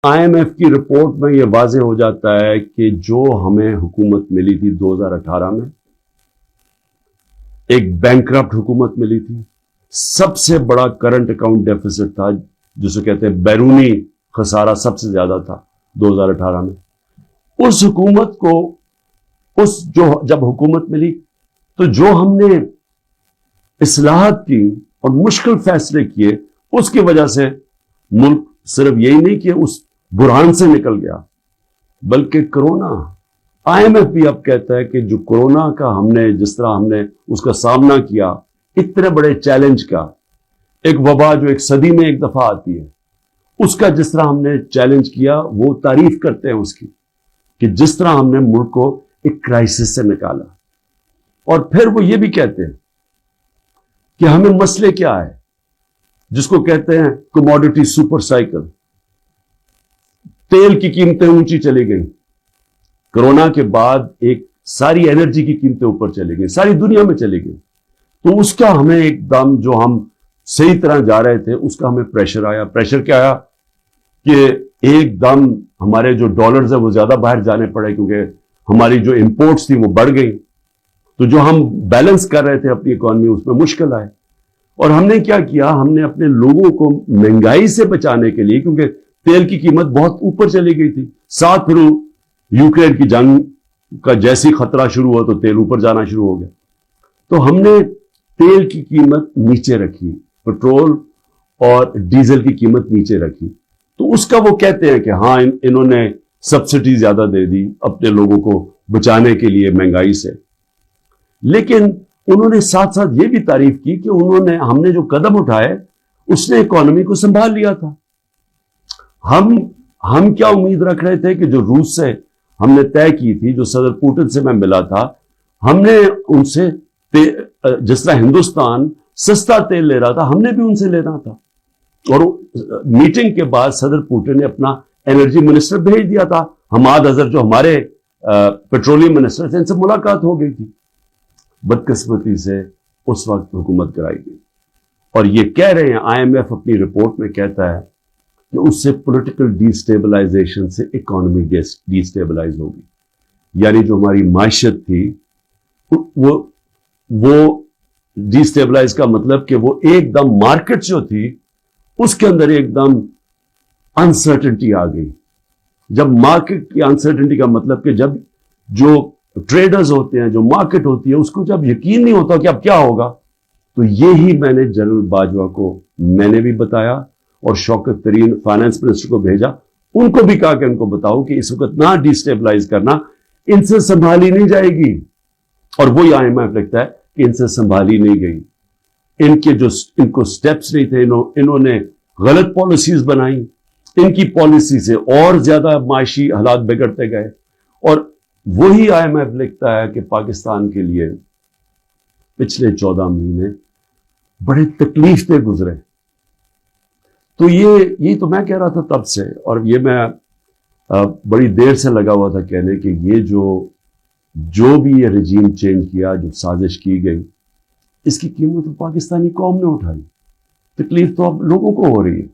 I am F کی report میں یہ واضح ہو جاتا ہے کہ جو ہمیں حکومت ملی تھی 2018 میں، ایک بینکرپٹ حکومت ملی تھی، سب سے بڑا کرنٹ اکاؤنٹ ڈیفیسٹ تھا، جسے کہتے ہیں بیرونی خسارہ سب سے زیادہ تھا 2018 میں۔ اس حکومت کو جب حکومت ملی تو جو ہم نے اصلاحات کی اور مشکل فیصلے کیے، اس کی وجہ سے ملک صرف یہی نہیں کہ اس بحران سے نکل گیا، بلکہ کرونا، آئی ایم ایف بھی اب کہتا ہے کہ جو کرونا کا جس طرح ہم نے اس کا سامنا کیا، اتنے بڑے چیلنج کا، ایک وبا جو ایک صدی میں ایک دفعہ آتی ہے، اس کا جس طرح ہم نے چیلنج کیا، وہ تعریف کرتے ہیں اس کی کہ جس طرح ہم نے ملک کو ایک کرائسس سے نکالا۔ اور پھر وہ یہ بھی کہتے ہیں کہ ہمیں مسئلے کیا ہے، جس کو کہتے ہیں کموڈٹی سپر سائیکل۔ تیل کی قیمتیں اونچی چلی گئیں، کرونا کے بعد ایک ساری انرجی کی قیمتیں اوپر چلی گئیں، ساری دنیا میں چلی گئی، تو اس کا ہمیں ایک دم جو ہم صحیح طرح جا رہے تھے اس کا ہمیں پریشر آیا۔ پریشر کیا آیا کہ ایک دم ہمارے جو ڈالرز ہیں وہ زیادہ باہر جانے پڑے، کیونکہ ہماری جو امپورٹس تھی وہ بڑھ گئی، تو جو ہم بیلنس کر رہے تھے اپنی اکانومی، اس میں مشکل آئے۔ اور ہم نے کیا کیا، ہم نے اپنے لوگوں کو مہنگائی سے بچانے کے لیے، کیونکہ تیل کی قیمت بہت اوپر چلی گئی تھی، ساتھ پھر یوکرین کی جنگ کا جیسی خطرہ شروع ہوا تو تیل اوپر جانا شروع ہو گیا، تو ہم نے تیل کی قیمت نیچے رکھی، پٹرول اور ڈیزل کی قیمت نیچے رکھی۔ تو اس کا وہ کہتے ہیں کہ ہاں انہوں نے سبسڈی زیادہ دے دی اپنے لوگوں کو بچانے کے لیے مہنگائی سے، لیکن انہوں نے ساتھ ساتھ یہ بھی تعریف کی کہ ہم نے جو قدم اٹھائے اس نے اکانومی کو سنبھال لیا تھا۔ ہم کیا امید رکھ رہے تھے کہ جو روس سے ہم نے طے کی تھی، جو صدر پوٹن سے میں ملا تھا، ہم نے ان سے جس طرح ہندوستان سستا تیل لے رہا تھا، ہم نے بھی ان سے لینا تھا۔ اور میٹنگ کے بعد صدر پوٹن نے اپنا انرجی منسٹر بھیج دیا تھا، حماد اظہر جو ہمارے پیٹرولیم منسٹر تھے، ان سے ملاقات ہو گئی تھی۔ بدقسمتی سے اس وقت حکومت کرائی گئی، اور یہ کہہ رہے ہیں آئی ایم ایف اپنی رپورٹ میں کہتا ہے کہ اس سے پولیٹیکل ڈی سٹیبلائزیشن سے اکانومی ڈی سٹیبلائز ہوگی، یعنی جو ہماری معیشت تھی وہ ڈی سٹیبلائز کا مطلب کہ وہ ایک دم مارکیٹ جو تھی اس کے اندر ایک دم انسرٹنٹی آ گئی۔ جب مارکیٹ کی انسرٹنٹی کا مطلب کہ جب جو ٹریڈرز ہوتے ہیں، جو مارکیٹ ہوتی ہے، اس کو جب یقین نہیں ہوتا کہ اب کیا ہوگا، تو یہی میں نے جنرل باجوہ کو میں نے بھی بتایا اور شوکت ترین فائنانس منسٹر کو بھیجا، ان کو بھی کہا کہ ان کو بتاؤ کہ اس وقت نہ ڈی سٹیبلائز کرنا، ان سے سنبھالی نہیں جائے گی۔ اور وہی آئی ایم ایف لکھتا ہے کہ ان سے سنبھالی نہیں گئی، ان کو سٹیپس نہیں تھے، انہوں نے غلط پالیسیز بنائی، ان کی پالیسی سے اور زیادہ معاشی حالات بگڑتے گئے۔ اور وہی آئی ایم ایف لکھتا ہے کہ پاکستان کے لیے پچھلے 14 مہینے بڑے تکلیف دہ گزرے۔ تو یہ تو میں کہہ رہا تھا تب سے، اور یہ میں بڑی دیر سے لگا ہوا تھا کہنے کہ یہ جو بھی یہ رجیم چینج کیا، جو سازش کی گئی، اس کی قیمت پاکستانی قوم نے اٹھائی، تکلیف تو اب لوگوں کو ہو رہی ہے۔